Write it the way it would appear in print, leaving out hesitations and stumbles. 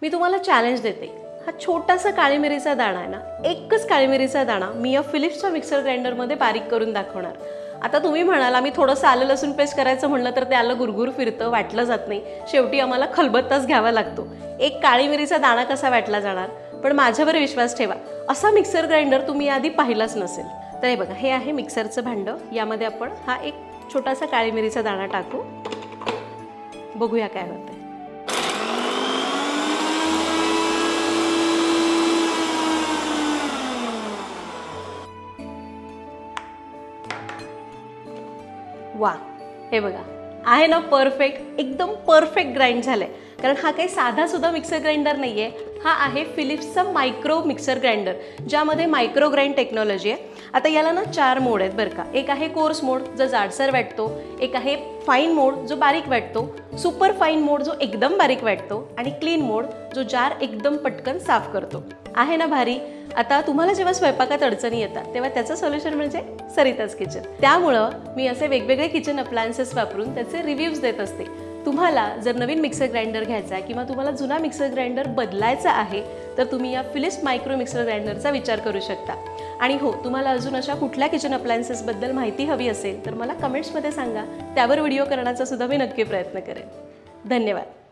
मी तुम्हाला चॅलेंज देते, हा छोटासा काळी मिरीचा दाणा आहे ना, एकच काळी मिरीचा दाणा मी या फिलिप्सच्या मिक्सर ग्राइंडरमध्ये बारीक करून दाखवणार। आता तुम्ही म्हणाल आम्ही थोडंसं आलं लसूण पेस्ट करायचं म्हणलं तर ते आलं गुरगुर फिरतं, वाटलं जात नाही, शेवटी आम्हाला खलबत्ताच घ्यावा लागतो। एक काळी मिरीचा दाणा कसा वाटला जाणार? पण माझ्यावर विश्वास ठेवा, असा मिक्सर ग्राइंडर तुम्ही आधी पाहिलाच नसेल। तर हे बघा, हे आहे मिक्सरचं भांडं, यामध्ये आपण हा एक छोटासा काळी मिरीचा दाणा टाकू, बघूया काय होतंय। वा, हे बघा, आहे ना परफेक्ट, एकदम परफेक्ट ग्राइंड झालंय। कारण हा काही साधा सुद्धा मिक्सर ग्राइंडर नाहीये, हा आहे फिलिप्सचा मायक्रो मिक्सर ग्राइंडर, ज्यामध्ये मायक्रो ग्राइंड टेक्नॉलॉजी आहे। आता याला ना 4 मोड आहेत बरं का। एक आहे कोर्स मोड जो जाडसर वाटतो, एक आहे फाईन मोड जो बारीक वाटतो, सुपर फाईन मोड जो एकदम बारीक वाटतो, आणि क्लीन मोड जो जार एकदम पटकन साफ करतो। आहे ना भारी? आता तुम्हाला जेव्हा स्वयंपाकात अडचणी येतात तेव्हा त्याचं सोल्युशन म्हणजे सरिताज किचन। त्यामुळं मी असे वेगवेगळे किचन अप्लायन्सेस वापरून त्याचे रिव्ह्यूज देत असते। तुम्हाला जर नवीन मिक्सर ग्राइंडर घ्यायचा आहे किंवा तुम्हाला जुना मिक्सर ग्राइंडर बदलायचा आहे तर तुम्ही या फिलिप्स मायक्रो मिक्सर ग्राइंडरचा विचार करू शकता। आणि हो, तुम्हाला अजून अशा कुठल्या किचन अप्लायन्सेसबद्दल माहिती हवी असेल तर मला कमेंट्समध्ये सांगा, त्यावर व्हिडिओ करण्याचा सुद्धा मी नक्की प्रयत्न करेन। धन्यवाद।